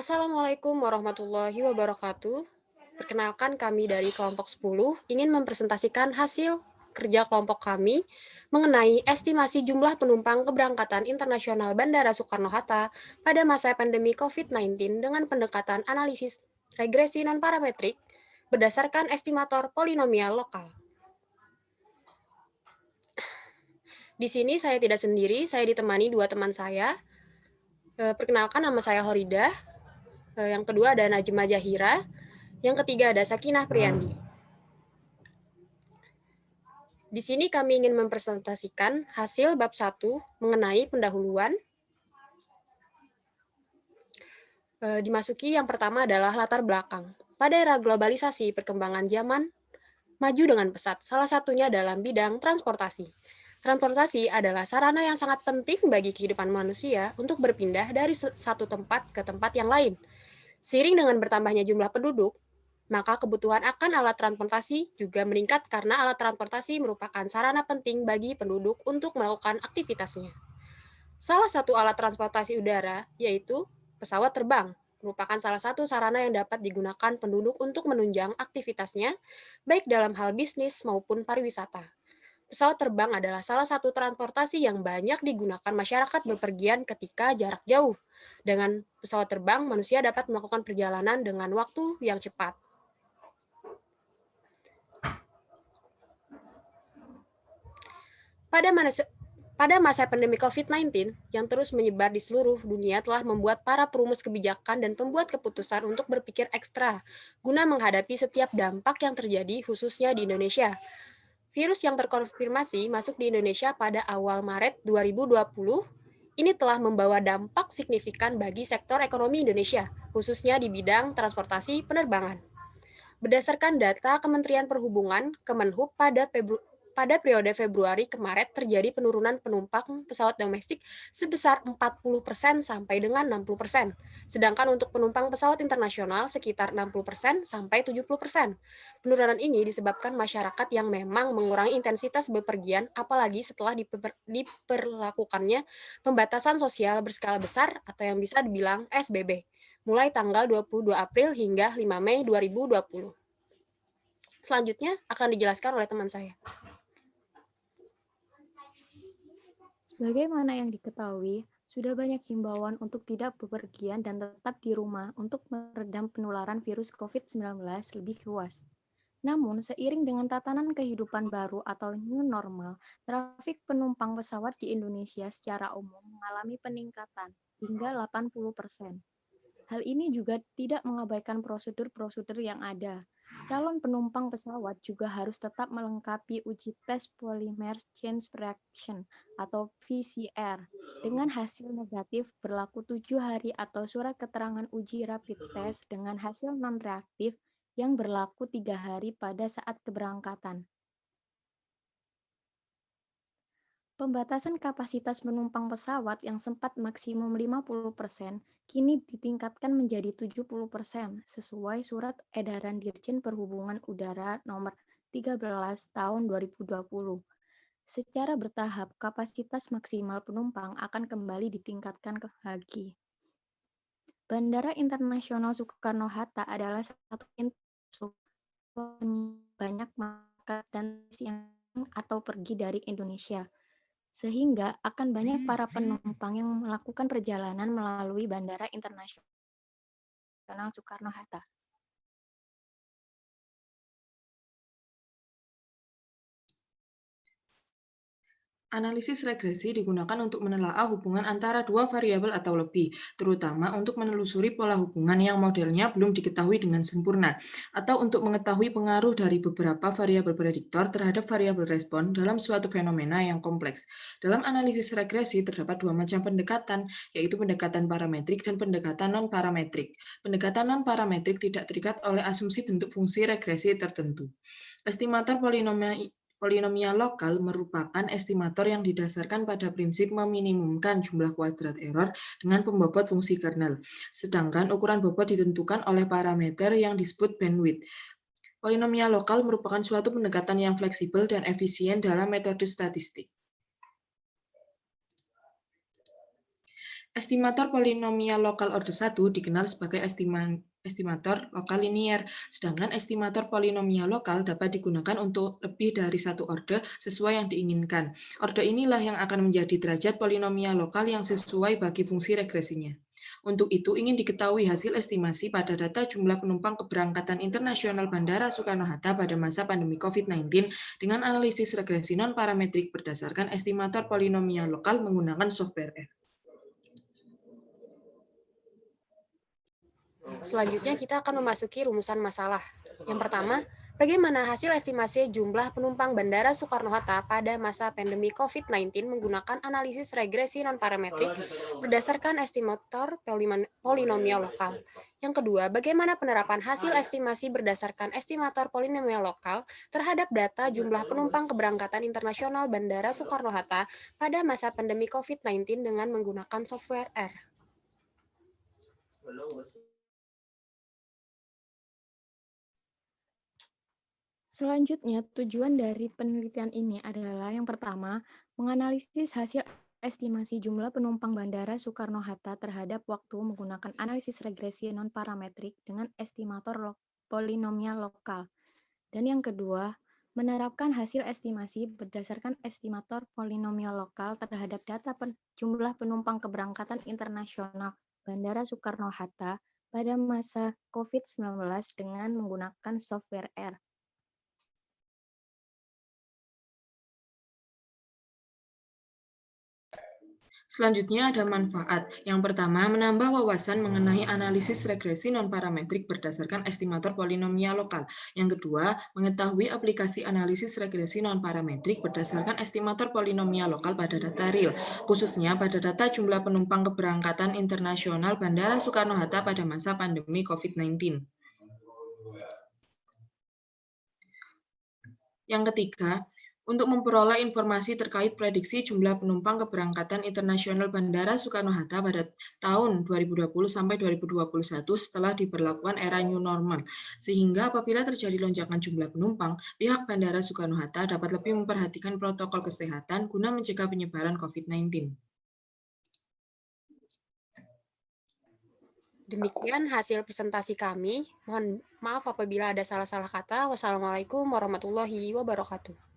Assalamualaikum warahmatullahi wabarakatuh. Perkenalkan kami dari kelompok 10 ingin mempresentasikan hasil kerja kelompok kami mengenai estimasi jumlah penumpang keberangkatan internasional Bandara Soekarno-Hatta pada masa pandemi COVID-19 dengan pendekatan analisis regresi non-parametrik berdasarkan estimator polinomial lokal. Di sini saya tidak sendiri, saya ditemani dua teman saya. Perkenalkan, nama saya Horidah. Yang kedua ada Najma Jahira. Yang ketiga ada Sakinah Priyandi. Di sini kami ingin mempresentasikan hasil bab 1 mengenai pendahuluan. Dimasuki yang pertama adalah latar belakang. Pada era globalisasi, perkembangan zaman maju dengan pesat, salah satunya dalam bidang transportasi. Transportasi adalah sarana yang sangat penting bagi kehidupan manusia untuk berpindah dari satu tempat ke tempat yang lain. Seiring dengan bertambahnya jumlah penduduk, maka kebutuhan akan alat transportasi juga meningkat karena alat transportasi merupakan sarana penting bagi penduduk untuk melakukan aktivitasnya. Salah satu alat transportasi udara yaitu pesawat terbang, merupakan salah satu sarana yang dapat digunakan penduduk untuk menunjang aktivitasnya, baik dalam hal bisnis maupun pariwisata. Pesawat terbang adalah salah satu transportasi yang banyak digunakan masyarakat bepergian ketika jarak jauh. Dengan pesawat terbang, manusia dapat melakukan perjalanan dengan waktu yang cepat. Pada masa pandemi COVID-19 yang terus menyebar di seluruh dunia telah membuat para perumus kebijakan dan pembuat keputusan untuk berpikir ekstra guna menghadapi setiap dampak yang terjadi khususnya di Indonesia. Virus yang terkonfirmasi masuk di Indonesia pada awal Maret 2020 ini telah membawa dampak signifikan bagi sektor ekonomi Indonesia, khususnya di bidang transportasi penerbangan. Berdasarkan data Kementerian Perhubungan, Kemenhub pada periode Februari ke Maret terjadi penurunan penumpang pesawat domestik sebesar 40% sampai dengan 60%. Sedangkan untuk penumpang pesawat internasional sekitar 60% sampai 70%. Penurunan ini disebabkan masyarakat yang memang mengurangi intensitas bepergian apalagi setelah diperlakukannya pembatasan sosial berskala besar atau yang bisa dibilang PSBB mulai tanggal 22 April hingga 5 Mei 2020. Selanjutnya akan dijelaskan oleh teman saya. Sebagaimana yang diketahui, sudah banyak himbauan untuk tidak bepergian dan tetap di rumah untuk meredam penularan virus COVID-19 lebih luas. Namun, seiring dengan tatanan kehidupan baru atau new normal, trafik penumpang pesawat di Indonesia secara umum mengalami peningkatan hingga 80%. Hal ini juga tidak mengabaikan prosedur-prosedur yang ada. Calon penumpang pesawat juga harus tetap melengkapi uji tes polymer chain reaction atau PCR dengan hasil negatif berlaku 7 hari atau surat keterangan uji rapid test dengan hasil non-reaktif yang berlaku 3 hari pada saat keberangkatan. Pembatasan kapasitas penumpang pesawat yang sempat maksimum 50% kini ditingkatkan menjadi 70% sesuai Surat Edaran Dirjen Perhubungan Udara Nomor 13 Tahun 2020. Secara bertahap, kapasitas maksimal penumpang akan kembali ditingkatkan lagi. Bandara Internasional Soekarno-Hatta adalah satu pintu banyak masyarakat dan yang atau pergi dari Indonesia, sehingga akan banyak para penumpang yang melakukan perjalanan melalui Bandara Internasional Soekarno-Hatta. Analisis regresi digunakan untuk menelaah hubungan antara dua variabel atau lebih, terutama untuk menelusuri pola hubungan yang modelnya belum diketahui dengan sempurna, atau untuk mengetahui pengaruh dari beberapa variabel prediktor terhadap variabel respon dalam suatu fenomena yang kompleks. Dalam analisis regresi terdapat dua macam pendekatan, yaitu pendekatan parametrik dan pendekatan non-parametrik. Pendekatan non-parametrik tidak terikat oleh asumsi bentuk fungsi regresi tertentu. Estimator polinomial lokal merupakan estimator yang didasarkan pada prinsip meminimumkan jumlah kuadrat error dengan pembobot fungsi kernel, sedangkan ukuran bobot ditentukan oleh parameter yang disebut bandwidth. Polinomial lokal merupakan suatu pendekatan yang fleksibel dan efisien dalam metode statistik. Estimator polinomial lokal order 1 dikenal sebagai estimator lokal linier, sedangkan estimator polinomial lokal dapat digunakan untuk lebih dari satu orde sesuai yang diinginkan. Orde inilah yang akan menjadi derajat polinomial lokal yang sesuai bagi fungsi regresinya. Untuk itu, ingin diketahui hasil estimasi pada data jumlah penumpang keberangkatan internasional Bandara Soekarno-Hatta pada masa pandemi COVID-19 dengan analisis regresi non-parametrik berdasarkan estimator polinomial lokal menggunakan software R. Selanjutnya kita akan memasuki rumusan masalah. Yang pertama, bagaimana hasil estimasi jumlah penumpang Bandara Soekarno-Hatta pada masa pandemi COVID-19 menggunakan analisis regresi non-parametrik berdasarkan estimator polinomial lokal. Yang kedua, bagaimana penerapan hasil estimasi berdasarkan estimator polinomial lokal terhadap data jumlah penumpang keberangkatan internasional Bandara Soekarno-Hatta pada masa pandemi COVID-19 dengan menggunakan software R. Selanjutnya, tujuan dari penelitian ini adalah yang pertama, menganalisis hasil estimasi jumlah penumpang Bandara Soekarno-Hatta terhadap waktu menggunakan analisis regresi non-parametrik dengan estimator polinomial lokal. Dan yang kedua, menerapkan hasil estimasi berdasarkan estimator polinomial lokal terhadap data jumlah penumpang keberangkatan internasional Bandara Soekarno-Hatta pada masa COVID-19 dengan menggunakan software R. Selanjutnya ada manfaat. Yang pertama, menambah wawasan mengenai analisis regresi non-parametrik berdasarkan estimator polinomial lokal. Yang kedua, mengetahui aplikasi analisis regresi non-parametrik berdasarkan estimator polinomial lokal pada data real, khususnya pada data jumlah penumpang keberangkatan internasional Bandara Soekarno-Hatta pada masa pandemi COVID-19. Yang ketiga, untuk memperoleh informasi terkait prediksi jumlah penumpang keberangkatan internasional Bandara Soekarno-Hatta pada tahun 2020 sampai 2021 setelah diberlakukan era new normal, sehingga apabila terjadi lonjakan jumlah penumpang, pihak Bandara Soekarno-Hatta dapat lebih memperhatikan protokol kesehatan guna mencegah penyebaran COVID-19. Demikian hasil presentasi kami. Mohon maaf apabila ada salah-salah kata. Wassalamualaikum warahmatullahi wabarakatuh.